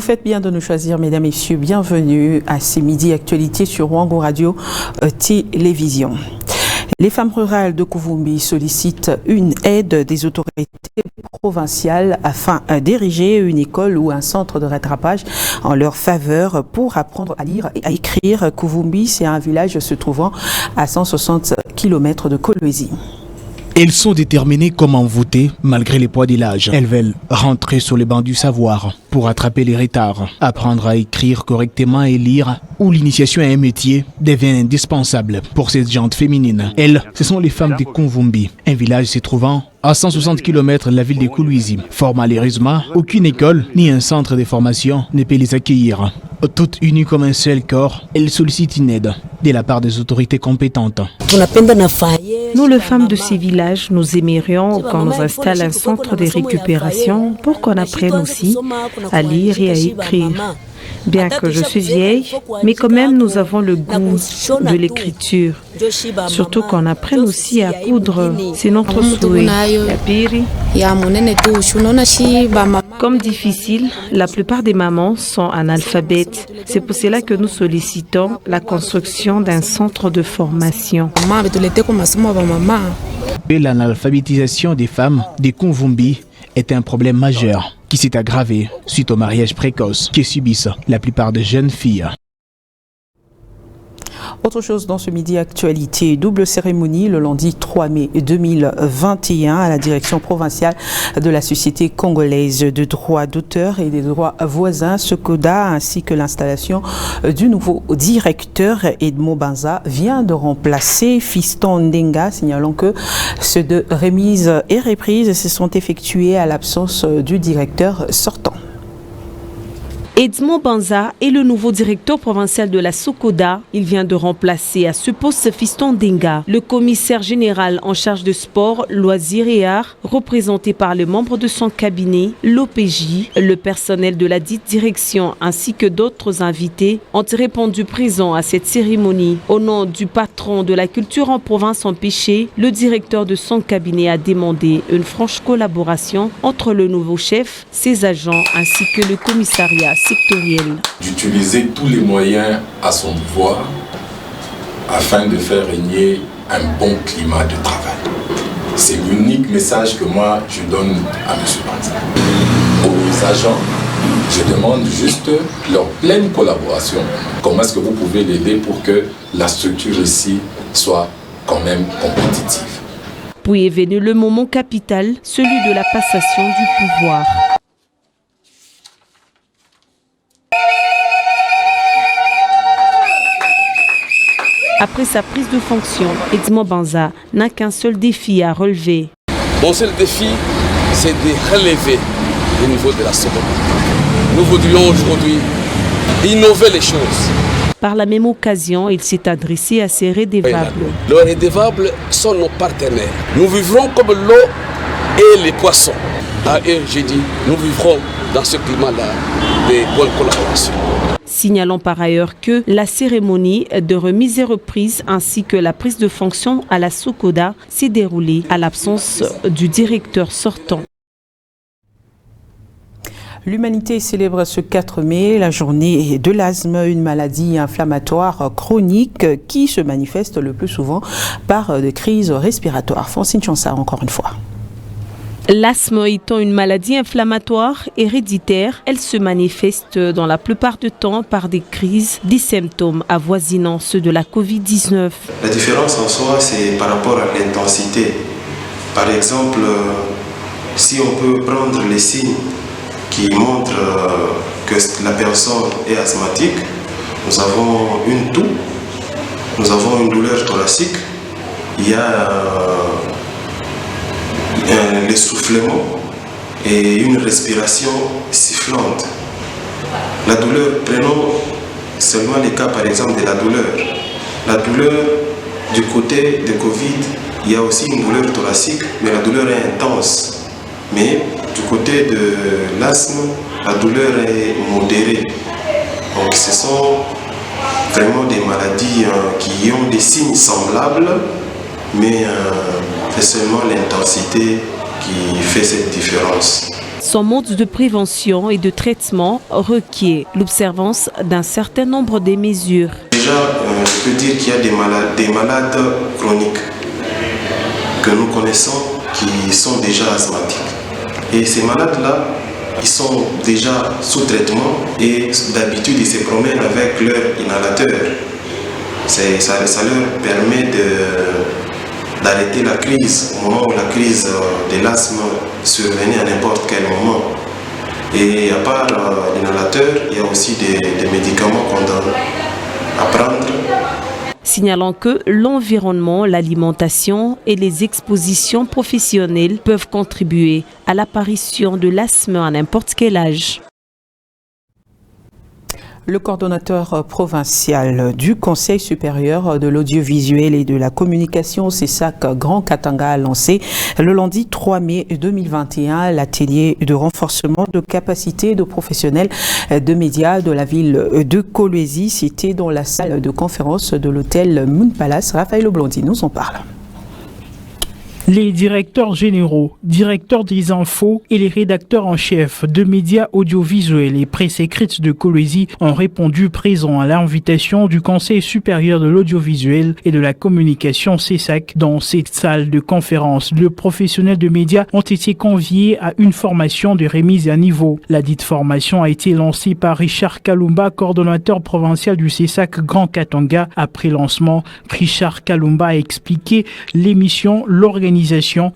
faites bien de nous choisir, mesdames et messieurs. Bienvenue à ces Midi Actualités sur Wango Radio Télévision. Les femmes rurales de Kuvumbi sollicitent une aide des autorités provinciales afin d'ériger une école ou un centre de rattrapage en leur faveur pour apprendre à lire et à écrire. Kuvumbi, c'est un village se trouvant à 160 km de Kolwezi. Elles sont déterminées comme envoûtées malgré les poids de l'âge. Elles veulent rentrer sur les bancs du savoir pour attraper les retards, apprendre à écrire correctement et lire, où l'initiation à un métier devient indispensable pour cette gente féminine. Elles, ce sont les femmes de Kuvumbi, un village se trouvant à 160 km de la ville de Kolwezi. Fort malheureusement, aucune école ni un centre de formation ne peut les accueillir. Toutes unies comme un seul corps, elles sollicitent une aide de la part des autorités compétentes. Nous, les femmes de ces villages, nous aimerions qu'on nous installe un centre de récupération pour qu'on apprenne aussi à lire et à écrire. Bien que je suis vieille, mais quand même nous avons le goût de l'écriture. Surtout qu'on apprenne aussi à coudre, c'est notre souhait. Comme difficile, la plupart des mamans sont analphabètes. C'est pour cela que nous sollicitons la construction d'un centre de formation. L'analphabétisation des femmes de Kuvumbi est un problème majeur qui s'est aggravé suite au mariage précoce que subissent la plupart des jeunes filles. Autre chose dans ce Midi Actualité, double cérémonie le lundi 3 mai 2021 à la direction provinciale de la Société congolaise de droits d'auteur et des droits voisins, SOCODA, ainsi que l'installation du nouveau directeur Edmond Banza vient de remplacer Fiston Ndenga, signalant que ces deux remises et reprises se sont effectuées à l'absence du directeur sortant. Edmond Banza est le nouveau directeur provincial de la SOCODA. Il vient de remplacer à ce poste Fiston Ndenga, le commissaire général en charge de sport, loisirs et arts, représenté par les membres de son cabinet, l'OPJ, le personnel de la dite direction ainsi que d'autres invités ont répondu présents à cette cérémonie. Au nom du patron de la culture en province empêchée, le directeur de son cabinet a demandé une franche collaboration entre le nouveau chef, ses agents ainsi que le commissariat sectoriel. D'utiliser tous les moyens à son pouvoir afin de faire régner un bon climat de travail. C'est l'unique message que moi je donne à M. Banza. Aux agents, je demande juste leur pleine collaboration. Comment est-ce que vous pouvez l'aider pour que la structure ici soit quand même compétitive? Puis est venu le moment capital, celui de la passation du pouvoir. Après sa prise de fonction, Edmond Banza n'a qu'un seul défi à relever. Mon seul défi, c'est de relever le niveau de la SOCODA. Nous voudrions aujourd'hui innover les choses. Par la même occasion, il s'est adressé à ses redevables. Les redevables sont nos partenaires. Nous vivrons comme l'eau et les poissons. À eux, j'ai dit, nous vivrons dans ce climat-là de bonne collaboration. Signalons par ailleurs que la cérémonie de remise et reprise ainsi que la prise de fonction à la SOCODA s'est déroulée à l'absence du directeur sortant. L'humanité célèbre ce 4 mai la journée de l'asthme, une maladie inflammatoire chronique qui se manifeste le plus souvent par des crises respiratoires. Francine Chansard, encore une fois. L'asthme étant une maladie inflammatoire héréditaire, elle se manifeste dans la plupart du temps par des crises, des symptômes avoisinant ceux de la Covid-19. La différence en soi, c'est par rapport à l'intensité. Par exemple, si on peut prendre les signes qui montrent que la personne est asthmatique, nous avons une toux, nous avons une douleur thoracique, il y a l'essoufflement et une respiration sifflante. La douleur, prenons seulement les cas par exemple de la douleur. La douleur du côté de Covid, il y a aussi une douleur thoracique, mais la douleur est intense. Mais du côté de l'asthme, la douleur est modérée. Donc ce sont vraiment des maladies qui ont des signes semblables, mais c'est seulement l'intensité qui fait cette différence. Son mode de prévention et de traitement requiert l'observance d'un certain nombre de mesures. Déjà, je peux dire qu'il y a des malades chroniques que nous connaissons qui sont déjà asthmatiques. Et ces malades-là, ils sont déjà sous traitement et d'habitude, ils se promènent avec leur inhalateur. Ça leur permet d'arrêter la crise au moment où la crise de l'asthme survenait à n'importe quel moment. Et à part l'inhalateur, il y a aussi des médicaments qu'on donne à prendre. Signalant que l'environnement, l'alimentation et les expositions professionnelles peuvent contribuer à l'apparition de l'asthme à n'importe quel âge. Le coordonnateur provincial du Conseil supérieur de l'audiovisuel et de la communication, CESAC Grand Katanga, a lancé le lundi 3 mai 2021 l'atelier de renforcement de capacités de professionnels de médias de la ville de Kolwezi, cité dans la salle de conférence de l'hôtel Moon Palace. Raphaël Oblandi nous en parle. Les directeurs généraux, directeurs des infos et les rédacteurs en chef de médias audiovisuels et presse écrite de Kolwezi ont répondu présents à l'invitation du Conseil supérieur de l'audiovisuel et de la communication CESAC. Dans cette salle de conférence, les professionnels de médias ont été conviés à une formation de remise à niveau. La dite formation a été lancée par Richard Kalumba, coordonnateur provincial du CESAC Grand Katanga. Après lancement, Richard Kalumba a expliqué l'émission, l'organisation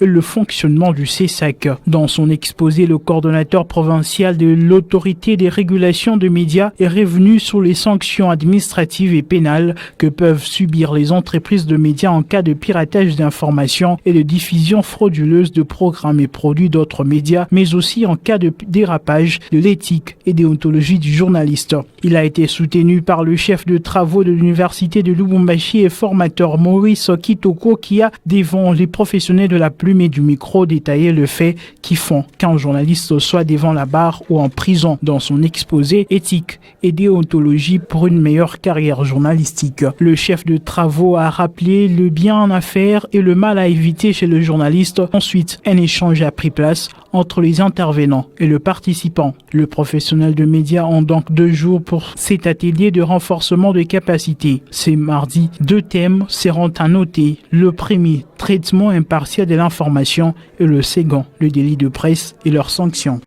et le fonctionnement du CESAC. Dans son exposé, le coordonnateur provincial de l'autorité des régulations de médias est revenu sur les sanctions administratives et pénales que peuvent subir les entreprises de médias en cas de piratage d'informations et de diffusion frauduleuse de programmes et produits d'autres médias, mais aussi en cas de dérapage de l'éthique et déontologie du journaliste. Il a été soutenu par le chef de travaux de l'université de Lubumbashi et formateur Maurice Kitoko, qui a, devant les professionnels de la plume et du micro, détaillé le fait qui font qu'un journaliste soit devant la barre ou en prison dans son exposé éthique et déontologie pour une meilleure carrière journalistique. Le chef de travaux a rappelé le bien à faire et le mal à éviter chez le journaliste. Ensuite, un échange a pris place entre les intervenants et le participant. Le professionnel de médias ont donc 2 jours pour cet atelier de renforcement de capacité. C'est mardi, 2 thèmes seront à noter. Le premier, traitement impartial de l'information, et le second, le délit de presse et leurs sanctions.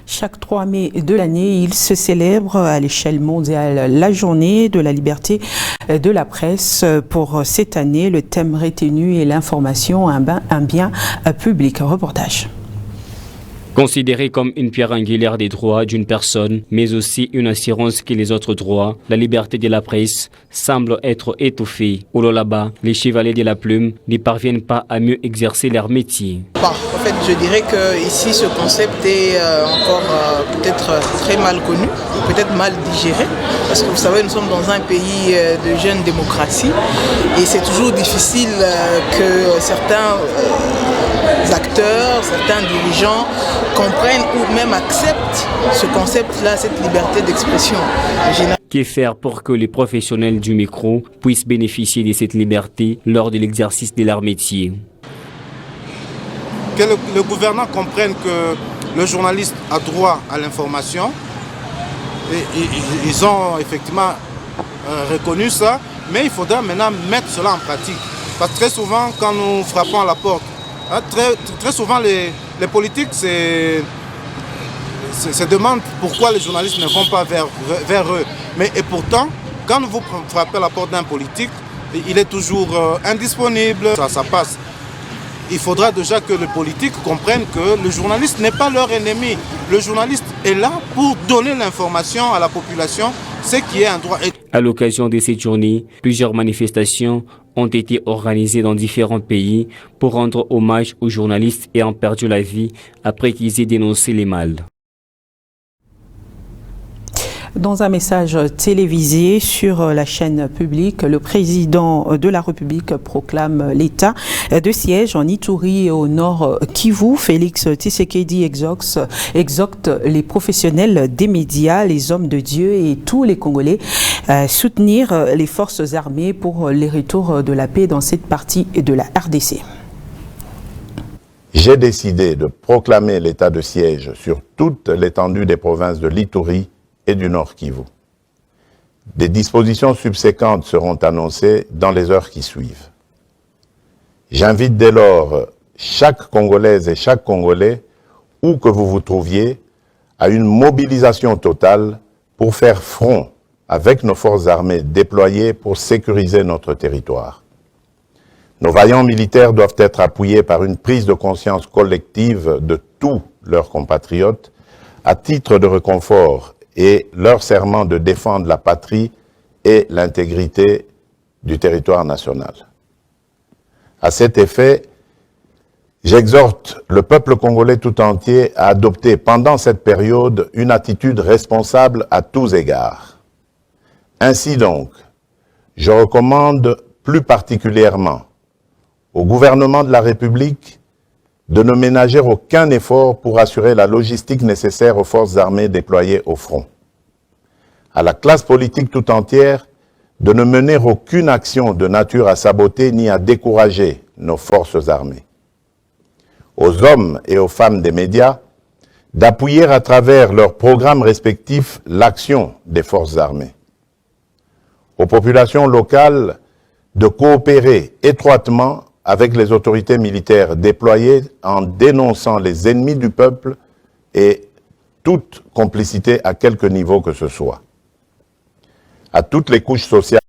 Chaque 3 mai de l'année, il se célèbre à l'échelle mondiale la journée de la liberté de la presse. Pour cette année, le thème retenu est l'information, un bien public. Reportage. Considérée comme une pierre angulaire des droits d'une personne, mais aussi une assurance que les autres droits, la liberté de la presse semble être étouffée. Au Lolaba, les chevaliers de la plume ne parviennent pas à mieux exercer leur métier. En fait, je dirais que ici, ce concept est encore peut-être très mal connu, peut-être mal digéré, parce que vous savez, nous sommes dans un pays de jeune démocratie et c'est toujours difficile que certains acteurs, certains dirigeants comprennent ou même acceptent ce concept-là, cette liberté d'expression. Que faire pour que les professionnels du micro puissent bénéficier de cette liberté lors de l'exercice de leur métier? Que le gouvernement comprenne que le journaliste a droit à l'information. Ils ont effectivement reconnu ça, mais il faudra maintenant mettre cela en pratique. Parce que très souvent, quand nous frappons à la porte, très souvent les politiques se demandent pourquoi les journalistes ne vont pas vers eux. Et pourtant, quand vous frappez à la porte d'un politique, il est toujours indisponible, ça passe. Il faudra déjà que les politiques comprennent que le journaliste n'est pas leur ennemi. Le journaliste est là pour donner l'information à la population, ce qui est un droit. À l'occasion de cette journée, plusieurs manifestations ont été organisées dans différents pays pour rendre hommage aux journalistes ayant perdu la vie après qu'ils aient dénoncé les mal. Dans un message télévisé sur la chaîne publique, le président de la République proclame l'état de siège en Ituri et au nord Kivu. Félix Tshisekedi exhorte les professionnels des médias, les hommes de Dieu et tous les Congolais à soutenir les forces armées pour les retours de la paix dans cette partie de la RDC. j'ai décidé de proclamer l'état de siège sur toute l'étendue des provinces de l'Ituri et du Nord Kivu. Des dispositions subséquentes seront annoncées dans les heures qui suivent. J'invite dès lors chaque Congolaise et chaque Congolais, où que vous vous trouviez, à une mobilisation totale pour faire front avec nos forces armées déployées pour sécuriser notre territoire. Nos vaillants militaires doivent être appuyés par une prise de conscience collective de tous leurs compatriotes à titre de réconfort et leur serment de défendre la patrie et l'intégrité du territoire national. À cet effet, j'exhorte le peuple congolais tout entier à adopter pendant cette période une attitude responsable à tous égards. Ainsi donc, je recommande plus particulièrement au gouvernement de la République de ne ménager aucun effort pour assurer la logistique nécessaire aux forces armées déployées au front. À la classe politique tout entière de ne mener aucune action de nature à saboter ni à décourager nos forces armées. Aux hommes et aux femmes des médias d'appuyer à travers leurs programmes respectifs l'action des forces armées. Aux populations locales de coopérer étroitement avec les autorités militaires déployées en dénonçant les ennemis du peuple et toute complicité à quelque niveau que ce soit. À toutes les couches sociales.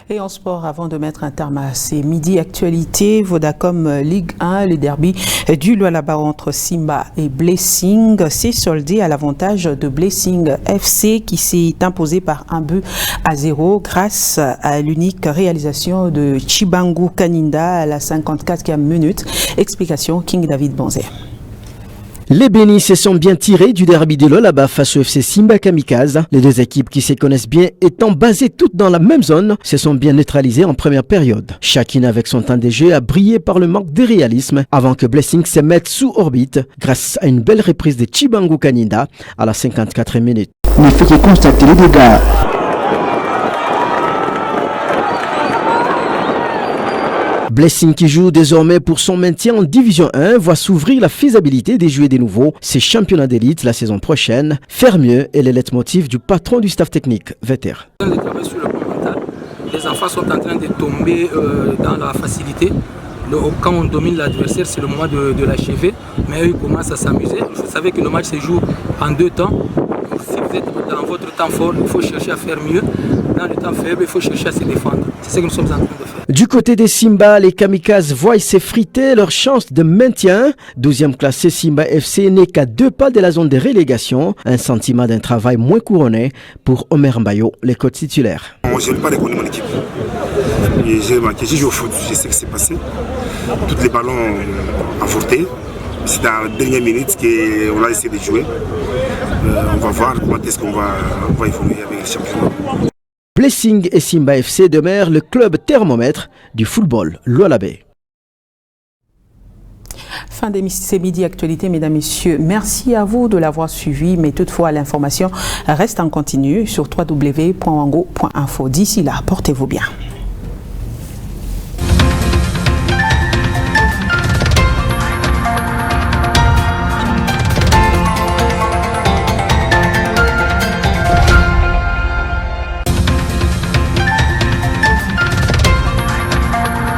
Et en sport, avant de mettre un terme à ces midi actualités, Vodacom Ligue 1, le derby du Lualaba entre Simba et Blessing s'est soldé à l'avantage de Blessing FC qui s'est imposé par 1-0 grâce à l'unique réalisation de Chibangu Kaninda à la 54e minute. Explication King David Bonzé. Les Bénis se sont bien tirés du derby de Lualaba face au FC Simba Kamikaze. Les deux équipes qui se connaissent bien étant basées toutes dans la même zone se sont bien neutralisées en première période. Chacune avec son temps de jeu a brillé par le manque de réalisme avant que Blessing se mette sous orbite grâce à une belle reprise de Chibangu Kaninda à la 54e minute. Ne fait que constater les dégâts. Blessing qui joue désormais pour son maintien en Division 1 voit s'ouvrir la faisabilité de jouer de nouveau ces championnats d'élite la saison prochaine. Faire mieux est le leitmotiv du patron du staff technique, Vetter. Les enfants sont en train de tomber dans la facilité. Quand on domine l'adversaire, c'est le moment de l'achever. Mais eux commencent à s'amuser. Vous savez que le match se joue en 2 temps. Donc, si vous êtes dans votre temps fort, il faut chercher à faire mieux. Dans le temps faible, il faut chercher à se défendre. C'est ce que nous sommes en train de faire. Du côté des Simba, les Kamikazes voient s'effriter leur chance de maintien. 12e classé Simba FC n'est qu'à 2 pas de la zone de relégation. Un sentiment d'un travail moins couronné pour Omer Mbayo, les coachs titulaires. Moi, je n'ai pas reconnu mon équipe. J'ai joué au foot, je sais ce qui s'est passé. Tous les ballons avortés. C'est dans la dernière minute qu'on a essayé de jouer. On va voir comment est-ce qu'on va évoluer avec le championnat. Blessing et Simba FC demeurent le club thermomètre du football Lualabé. Fin de ces midi actualités, mesdames, messieurs. Merci à vous de l'avoir suivi, mais toutefois l'information reste en continu sur www.wango.info. D'ici là, portez-vous bien.